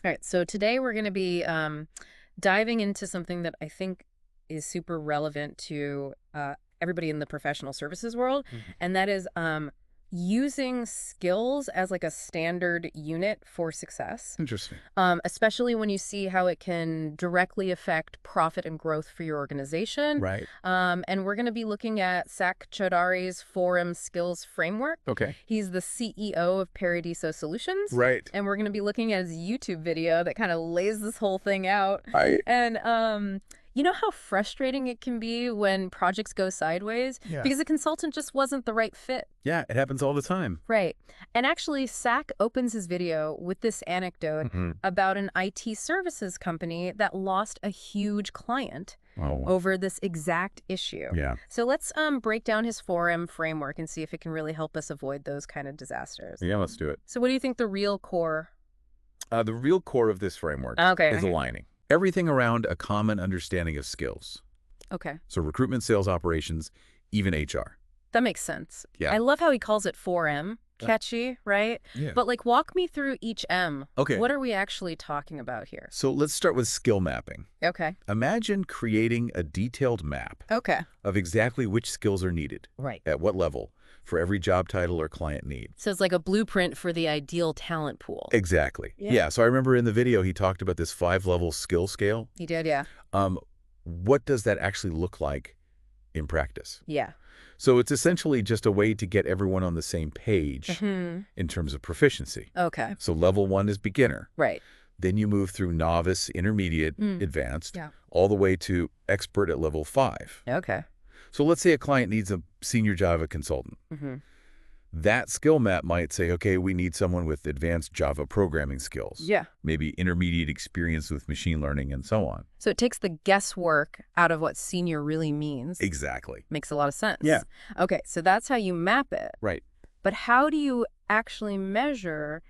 All right, so today we're going to be diving into something that I think is super relevant to everybody in the professional services world, Mhm. and that is using skills as like a standard unit for success, Interesting. especially when you see how it can directly affect profit and growth for your organization. Right. And we're going to be looking at Sak Chaudhari's Forum Skills Framework. Okay. He's the CEO of Paradiso Solutions. Right. And we're going to be looking at his YouTube video that kind of lays this whole thing out. I And you know how frustrating it can be when projects go sideways Yeah. because a consultant just wasn't the right fit. Yeah, it happens all the time. Right. And actually, Sak opens his video with this anecdote Mhm. about an IT services company that lost a huge client Oh, over this exact issue. yeah. So let's break down his forum framework and see if it can really help us avoid those kind of disasters. Yeah, let's do it. So what do you think the real core? The real core of this framework Okay. is aligning everything around a common understanding of skills. Okay. So recruitment, sales, operations, even HR. That makes sense. Yeah. I love how he calls it 4M. Catchy, right? Yeah. But like walk me through each M. Okay. What are we actually talking about here? So let's start with skill mapping. Okay. Imagine creating a detailed map Okay. of exactly which skills are needed, Right. at what level, for every job title or client need. So it's like a blueprint for the ideal talent pool. Exactly. Yeah. Yeah. So I remember in the video, he talked about this 5-level skill scale. He did, yeah. What does that actually look like in practice? Yeah. So it's essentially just a way to get everyone on the same page Hmm. in terms of proficiency. Okay. So level 1 is beginner. Right. Then you move through novice, intermediate, advanced, Yeah. all the way to expert at level 5. Okay. So let's say a client needs a senior Java consultant. Hmm. That skill map might say, okay, we need someone with advanced Java programming skills. Yeah. Maybe intermediate experience with machine learning and so on. So it takes the guesswork out of what senior really means. Exactly. Makes a lot of sense. Yeah. Okay, so that's how you map it. Right. But how do you actually measure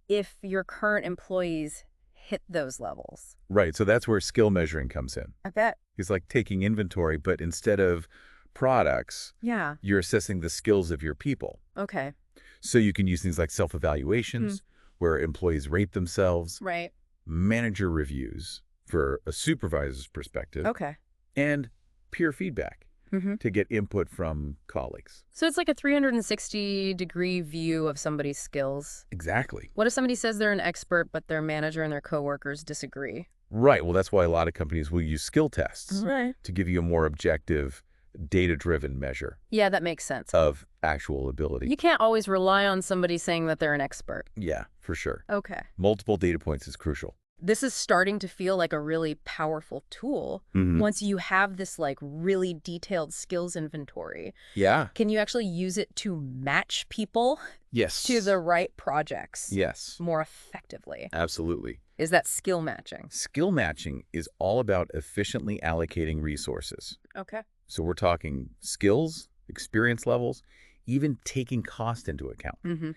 if your current employees hit those levels? Right. So that's where skill measuring comes in. I bet. It's like taking inventory, but instead of products, Yeah. you're assessing the skills of your people. Okay. So you can use things like self-evaluations, where employees rate themselves, Right. manager reviews for a supervisor's perspective, Okay. and peer feedback Hmm. to get input from colleagues. So it's like a 360-degree view of somebody's skills. Exactly. What if somebody says they're an expert, but their manager and their coworkers disagree? Right. Well, that's why a lot of companies will use skill tests Right. to give you a more objective, data-driven measure Yeah, that makes sense. of actual ability. You can't always rely on somebody saying that they're an expert. Yeah, for sure. Okay. Multiple data points is crucial. This is starting to feel like a really powerful tool once you have this like really detailed skills inventory. Yeah. Can you actually use it to match people Yes. to the right projects Yes, more effectively? absolutely. Is that skill matching? Skill matching is all about efficiently allocating resources. Okay. So we're talking skills, experience levels, even taking cost into account. Mm-hmm.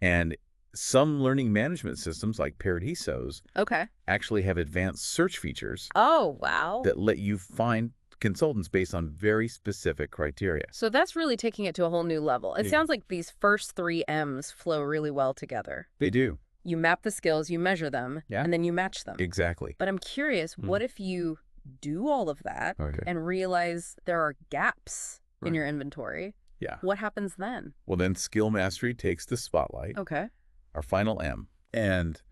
And some learning management systems like Paradiso's Okay. actually have advanced search features Oh, wow. that let you find consultants based on very specific criteria. So that's really taking it to a whole new level. It Yeah. sounds like these first 3 M's flow really well together. They do. You map the skills, you measure them, Yeah. and then you match them. Exactly. But I'm curious, what if you do all of that Okay. and realize there are gaps in Right. your inventory? Yeah. What happens then? Well, then skill mastery takes the spotlight, Okay. our final M. And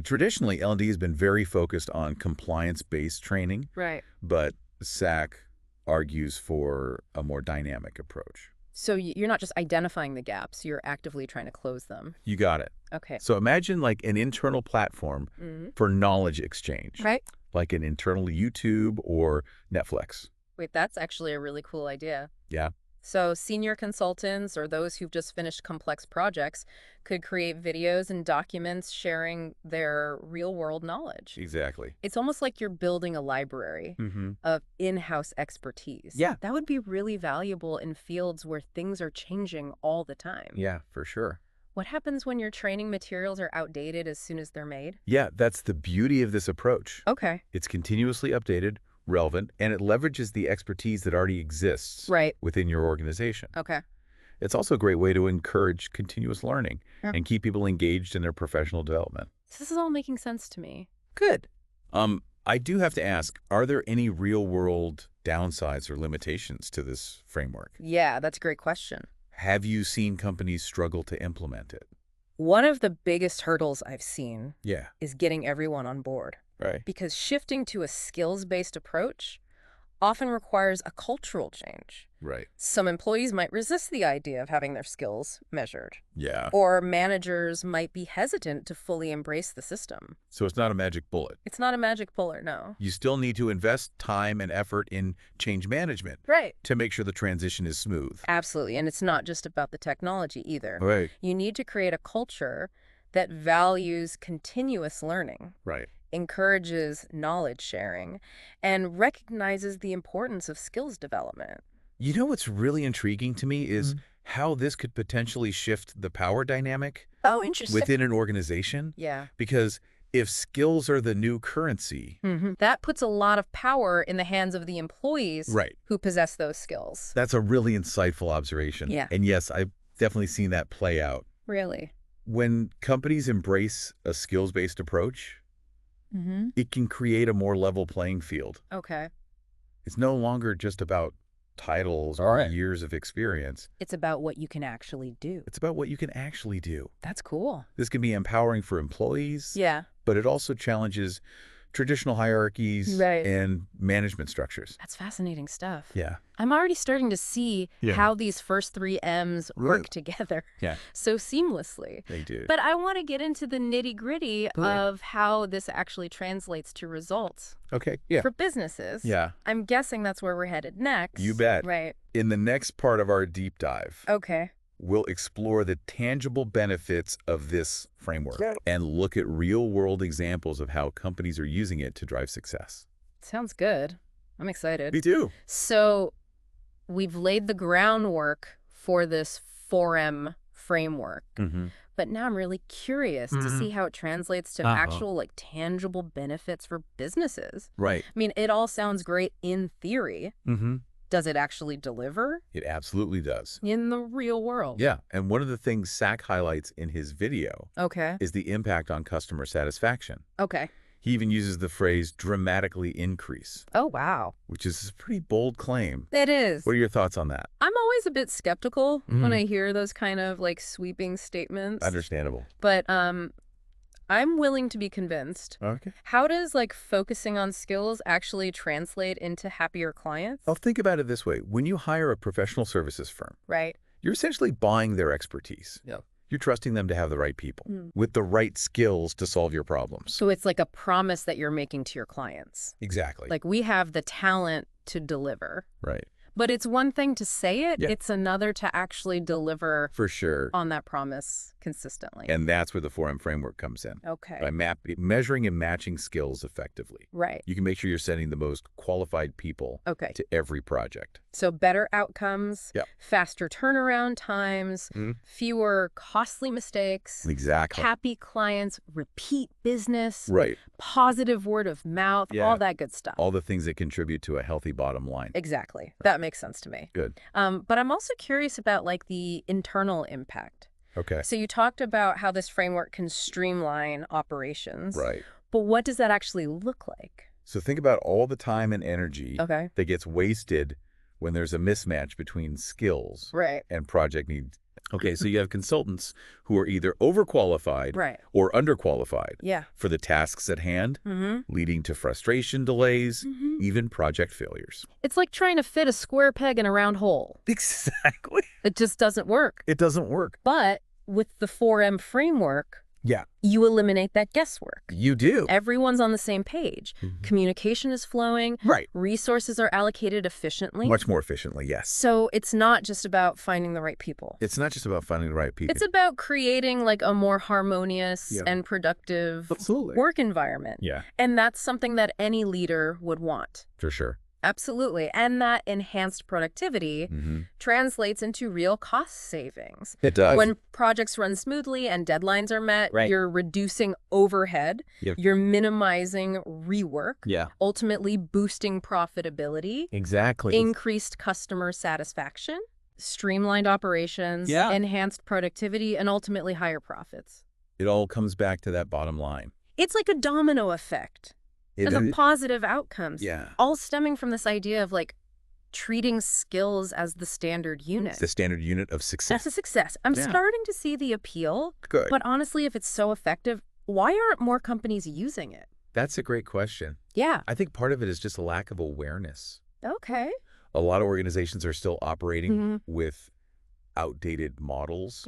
traditionally, L&D has been very focused on compliance-based training, Right. but SAC argues for a more dynamic approach. So you're not just identifying the gaps, you're actively trying to close them. You got it. Okay. So imagine like an internal platform Mhm. for knowledge exchange, Right. like an internal YouTube or Netflix. Wait, that's actually a really cool idea. Yeah. So senior consultants or those who've just finished complex projects could create videos and documents sharing their real-world knowledge. Exactly. It's almost like you're building a library Mm-hmm. of in-house expertise. Yeah. That would be really valuable in fields where things are changing all the time. Yeah, for sure. What happens when your training materials are outdated as soon as they're made? Yeah, that's the beauty of this approach. Okay. It's continuously updated, relevant, and it leverages the expertise that already exists Right. within your organization. Okay. It's also a great way to encourage continuous learning Yeah. and keep people engaged in their professional development. So this is all making sense to me. Good. I do have to ask, are there any real-world downsides or limitations to this framework? Yeah, that's a great question. Have you seen companies struggle to implement it? One of the biggest hurdles I've seen Yeah. is getting everyone on board. Right. Because shifting to a skills-based approach often requires a cultural change. Right. Some employees might resist the idea of having their skills measured, Yeah. or managers might be hesitant to fully embrace the system. So it's not a magic bullet. It's not a magic bullet, no. You still need to invest time and effort in change management Right. to make sure the transition is smooth. Absolutely, and it's not just about the technology either. Right. You need to create a culture that values continuous learning, Right. encourages knowledge sharing, and recognizes the importance of skills development. You know what's really intriguing to me is how this could potentially shift the power dynamic Oh, interesting. within an organization. Yeah. Because if skills are the new currency, That puts a lot of power in the hands of the employees right, who possess those skills. that's a really insightful observation. Yeah. And yes, I've definitely seen that play out. Really? When companies embrace a skills-based approach, it can create a more level playing field. Okay. It's no longer just about titles or years of experience. It's about what you can actually do. It's about what you can actually do. That's cool. This can be empowering for employees, Yeah. but it also challenges traditional hierarchies Right. and management structures. That's fascinating stuff. Yeah. I'm already starting to see how these first three M's work together Yeah. so seamlessly. They do. But I want to get into the nitty-gritty of how this actually translates to results Okay. Yeah. for businesses. Yeah. I'm guessing that's where we're headed next. You bet. Right. In the next part of our deep dive, Okay. we'll explore the tangible benefits of this framework and look at real-world examples of how companies are using it to drive success. Sounds good. I'm excited. Me too. So we've laid the groundwork for this 4M framework. But now I'm really curious to see how it translates to actual, like, tangible benefits for businesses. Right. I mean, it all sounds great in theory. Does it actually deliver It absolutely does. in the real world? Yeah. And one of the things Sack highlights in his video Okay. is the impact on customer satisfaction. Okay. He even uses the phrase dramatically increase, Oh, wow. which is a pretty bold claim. It is. What are your thoughts on that? I'm always a bit skeptical when I hear those kind of, like, sweeping statements. Understandable. But I'm willing to be convinced. Okay. How does, like, focusing on skills actually translate into happier clients? I'll think about it this way. When you hire a professional services firm, Right. you're essentially buying their expertise. Yep. You're trusting them to have the right people with the right skills to solve your problems. So it's like a promise that you're making to your clients. Exactly. Like, we have the talent to deliver. Right. But it's one thing to say it. Yeah. It's another to actually deliver For sure. on that promise consistently. And that's where the 4M framework comes in. Okay. By measuring and matching skills effectively. Right. You can make sure you're sending the most qualified people Okay. to every project. So better outcomes, Yep. faster turnaround times, fewer costly mistakes, Exactly. happy clients, repeat business, Right. positive word of mouth, Yeah. all that good stuff. All the things that contribute to a healthy bottom line. Exactly. That makes sense to me. Good. But I'm also curious about, like, the internal impact. Okay. So you talked about how this framework can streamline operations. Right. But what does that actually look like? So think about all the time and energy Okay. that gets wasted when there's a mismatch between skills Right. and project needs. Okay, so you have consultants who are either overqualified Right. or underqualified Yeah. for the tasks at hand, Mm-hmm. leading to frustration delays, even project failures. It's like trying to fit a square peg in a round hole. Exactly. It just doesn't work. It doesn't work. But with the 4M framework, Yeah. you eliminate that guesswork. You do. Everyone's on the same page. Communication is flowing. Right. Resources are allocated efficiently. Much more efficiently, yes. So it's not just about finding the right people. It's not just about finding the right people. It's about creating, like, a more harmonious Yeah. and productive Absolutely. work environment. Yeah, And that's something that any leader would want. for sure. Absolutely. And that enhanced productivity translates into real cost savings. It does. When projects run smoothly and deadlines are met, Right. you're reducing overhead, Yep. you're minimizing rework, Yeah. ultimately boosting profitability, Exactly. increased customer satisfaction, streamlined operations, Yeah. enhanced productivity, and ultimately higher profits. It all comes back to that bottom line. It's like a domino effect of positive outcomes. Yeah. All stemming from this idea of like treating skills as the standard unit. The standard unit of success. That's a success. I'm starting to see the appeal. Good. But honestly, if it's so effective, why aren't more companies using it? That's a great question. Yeah. I think part of it is just a lack of awareness. Okay. A lot of organizations are still operating with outdated models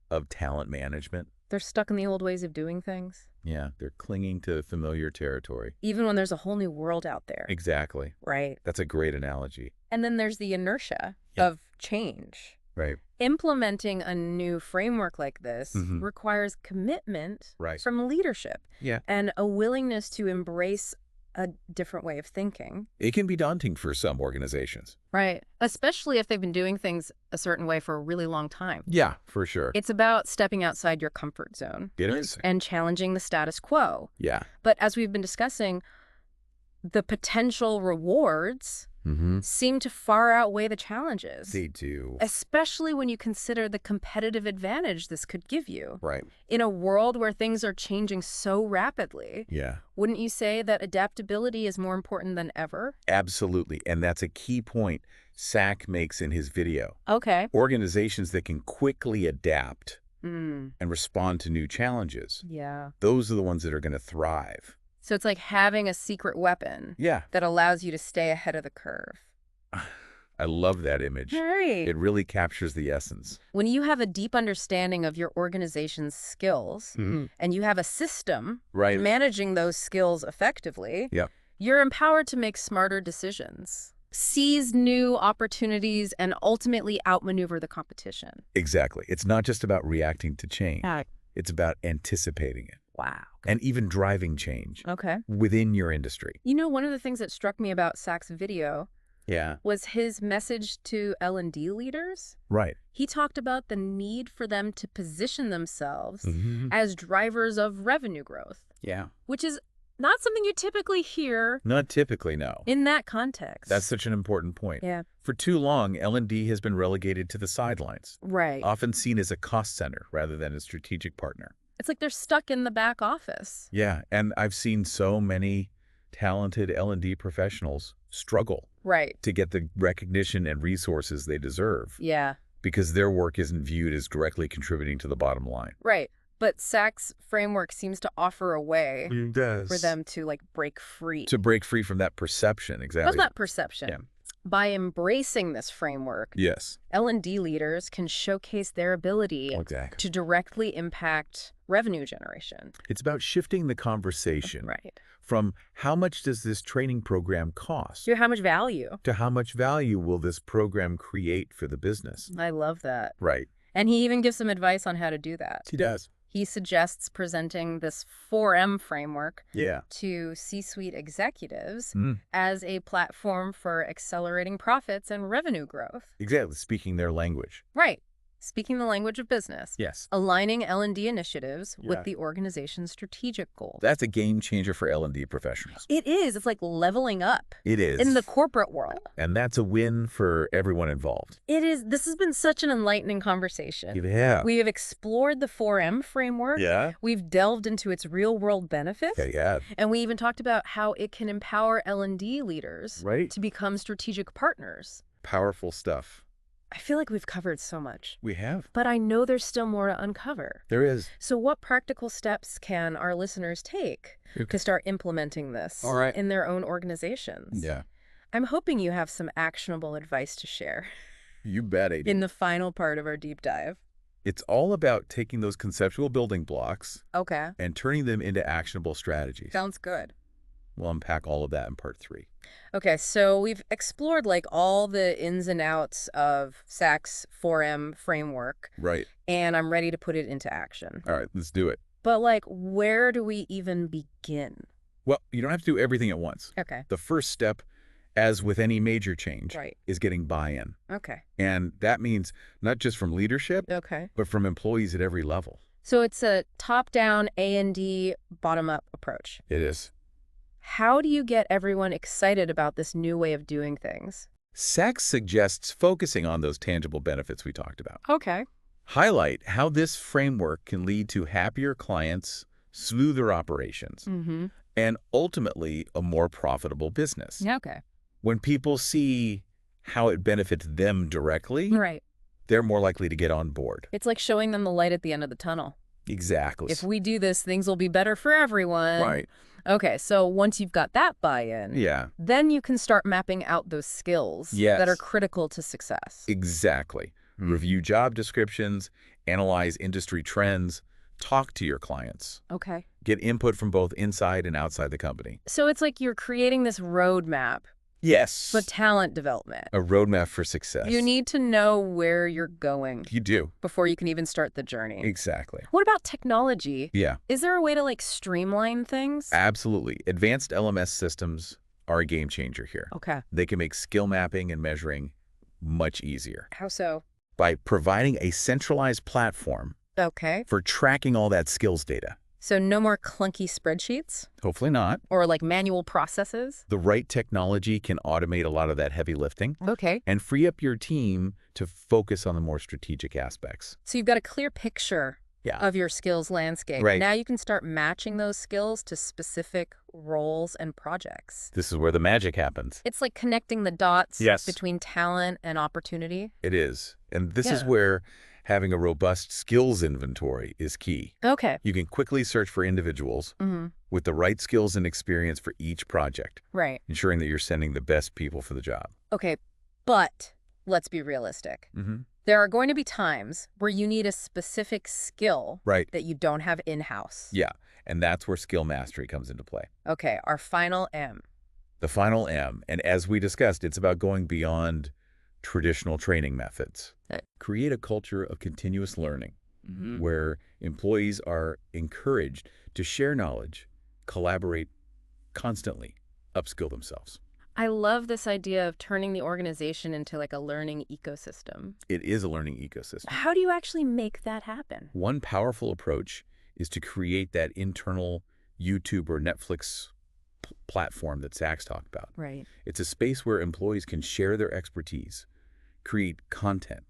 of talent management. They're stuck in the old ways of doing things. Yeah, they're clinging to familiar territory. Even when there's a whole new world out there. Exactly. Right. That's a great analogy. And then there's the inertia of change. Right. Implementing a new framework like this requires commitment from leadership and a willingness to embrace a different way of thinking. It can be daunting for some organizations. Right. Especially if they've been doing things a certain way for a really long time. Yeah, for sure. It's about stepping outside your comfort zone. It is. And challenging the status quo. Yeah. But as we've been discussing, the potential rewards seem to far outweigh the challenges. They do. Especially when you consider the competitive advantage this could give you. Right. In a world where things are changing so rapidly, wouldn't you say that adaptability is more important than ever? Absolutely. And that's a key point Sack makes in his video. Okay. Organizations that can quickly adapt and respond to new challenges. Yeah. Those are the ones that are going to thrive. So it's like having a secret weapon that allows you to stay ahead of the curve. I love that image. Right. It really captures the essence. When you have a deep understanding of your organization's skills and you have a system managing those skills effectively, you're empowered to make smarter decisions, seize new opportunities, and ultimately outmaneuver the competition. Exactly. It's not just about reacting to change. It's about anticipating it. Wow. And even driving change within your industry. You know, one of the things that struck me about Sack's video was his message to L&D leaders. Right. He talked about the need for them to position themselves as drivers of revenue growth. Yeah. Which is not something you typically hear. Not typically, no. In that context. That's such an important point. Yeah. For too long, L&D has been relegated to the sidelines. Right. Often seen as a cost center rather than a strategic partner. It's like they're stuck in the back office. Yeah, and I've seen so many talented L&D professionals struggle to get the recognition and resources they deserve. Yeah. Because their work isn't viewed as directly contributing to the bottom line. Right. But Sack's framework seems to offer a way for them to like break free. To break free from that perception, exactly. That's not perception. Yeah. By embracing this framework, L&D leaders can showcase their ability to directly impact revenue generation. It's about shifting the conversation from how much does this training program cost to how much value will this program create for the business. I love that. Right. And he even gives some advice on how to do that. He does. He suggests presenting this 4M framework Yeah. to C-suite executives as a platform for accelerating profits and revenue growth. Exactly. Speaking their language. Right. Speaking the language of business. Yes. Aligning L&D initiatives with the organization's strategic goals. That's a game changer for L&D professionals. It is. It's like leveling up. It is. In the corporate world. And that's a win for everyone involved. It is. This has been such an enlightening conversation. Yeah. We have explored the 4M framework. Yeah. We've delved into its real-world benefits. Yeah. And we even talked about how it can empower L&D leaders to become strategic partners. Powerful stuff. I feel like we've covered so much. We have. But I know there's still more to uncover. There is. So what practical steps can our listeners take to start implementing this in their own organizations? Yeah. I'm hoping you have some actionable advice to share. You bet, AD. In the final part of our deep dive. It's all about taking those conceptual building blocks and turning them into actionable strategies. Sounds good. We'll unpack all of that in part 3. Okay, so we've explored like all the ins and outs of Sack's 4M framework. Right. And I'm ready to put it into action. All right, let's do it. But like, where do we even begin? Well, you don't have to do everything at once. Okay. The first step, as with any major change, is getting buy-in. Okay. And that means not just from leadership, but from employees at every level. So it's a top-down A&D, bottom-up approach. It is. How do you get everyone excited about this new way of doing things? Sachs suggests focusing on those tangible benefits we talked about. Okay. Highlight how this framework can lead to happier clients, smoother operations, and ultimately a more profitable business. Yeah, okay. When people see how it benefits them directly, Right. they're more likely to get on board. It's like showing them the light at the end of the tunnel. Exactly. If we do this, things will be better for everyone. Right. Okay, so once you've got that buy-in, Yeah. then you can start mapping out those skills that are critical to success. Exactly. Review job descriptions, analyze industry trends, talk to your clients. Okay. Get input from both inside and outside the company. So it's like you're creating this roadmap Yes. for talent development. A roadmap for success. You need to know where you're going. You do. Before you can even start the journey. Exactly. What about technology? Yeah. Is there a way to like streamline things? Absolutely. Advanced LMS systems are a game changer here. Okay. They can make skill mapping and measuring much easier. How so? By providing a centralized platform for tracking all that skills data. So no more clunky spreadsheets? Hopefully not. Or like manual processes? The right technology can automate a lot of that heavy lifting. Okay. And free up your team to focus on the more strategic aspects. So you've got a clear picture of your skills landscape. Right. Now you can start matching those skills to specific roles and projects. This is where the magic happens. It's like connecting the dots Yes. between talent and opportunity. It is. And this is where having a robust skills inventory is key. Okay. You can quickly search for individuals with the right skills and experience for each project, Right. ensuring that you're sending the best people for the job. Okay, but let's be realistic. There are going to be times where you need a specific skill that you don't have in-house. Yeah, and that's where skill mastery comes into play. Okay, our final M. The final M, and as we discussed, it's about going beyond traditional training methods. Create a culture of continuous learning where employees are encouraged to share knowledge, collaborate constantly, upskill themselves. I love this idea of turning the organization into like a learning ecosystem. It is a learning ecosystem. How do you actually make that happen? One powerful approach is to create that internal YouTube or Netflix platform that Zach's talked about. Right. It's a space where employees can share their expertise, create content,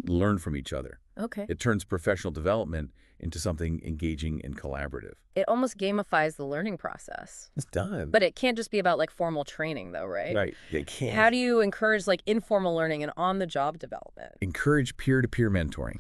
learn from each other. Okay. It turns professional development into something engaging and collaborative. It almost gamifies the learning process. It's done. But it can't just be about like formal training though, right? Right. It can't. How do you encourage like informal learning and on-the-job development? Encourage peer-to-peer mentoring.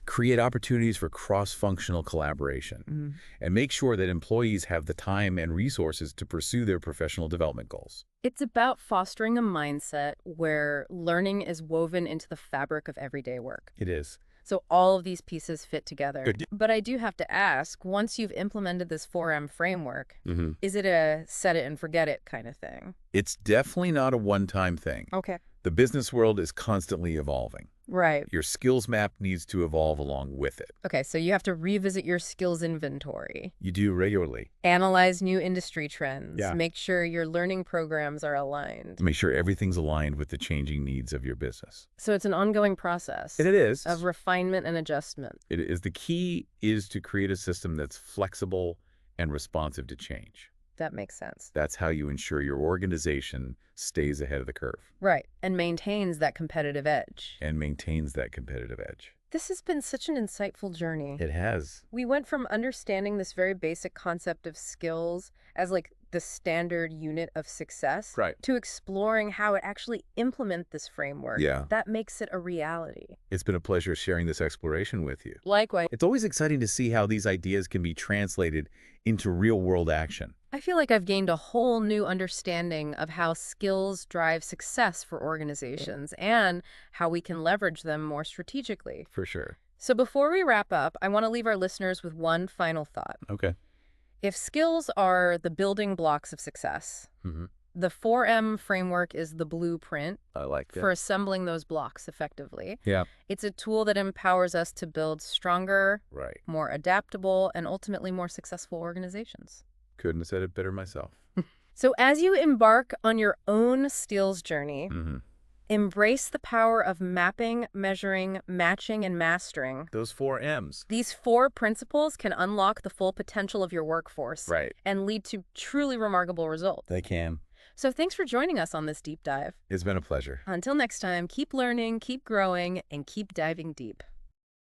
Create opportunities for cross-functional collaboration. And make sure that employees have the time and resources to pursue their professional development goals. It's about fostering a mindset where learning is woven into the fabric of everyday work. It is. So all of these pieces fit together. Good. But I do have to ask, once you've implemented this 4M framework, is it a set it and forget it kind of thing? It's definitely not a one-time thing. Okay. The business world is constantly evolving. Right. Your skills map needs to evolve along with it. Okay, so you have to revisit your skills inventory. You do regularly. Analyze new industry trends. Yeah. Make sure your learning programs are aligned. Make sure everything's aligned with the changing needs of your business. So it's an ongoing process. It is. Of refinement and adjustment. It is. The key is to create a system that's flexible and responsive to change. That makes sense. That's how you ensure your organization stays ahead of the curve. Right, and maintains that competitive edge. And maintains that competitive edge. This has been such an insightful journey. It has. We went from understanding this very basic concept of skills as like the standard unit of success to exploring how it actually implement this framework. Yeah. That makes it a reality. It's been a pleasure sharing this exploration with you. Likewise. It's always exciting to see how these ideas can be translated into real-world action. I feel like I've gained a whole new understanding of how skills drive success for organizations and how we can leverage them more strategically. For sure. So before we wrap up, I want to leave our listeners with one final thought. Okay. If skills are the building blocks of success, the 4M framework is the blueprint I like that. for assembling those blocks effectively. Yeah. It's a tool that empowers us to build stronger, more adaptable, and ultimately more successful organizations. Couldn't have said it better myself. So as you embark on your own skills journey, embrace the power of mapping, measuring, matching, and mastering. Those 4 M's. These 4 principles can unlock the full potential of your workforce and lead to truly remarkable results. They can. So thanks for joining us on this deep dive. It's been a pleasure. Until next time, keep learning, keep growing, and keep diving deep.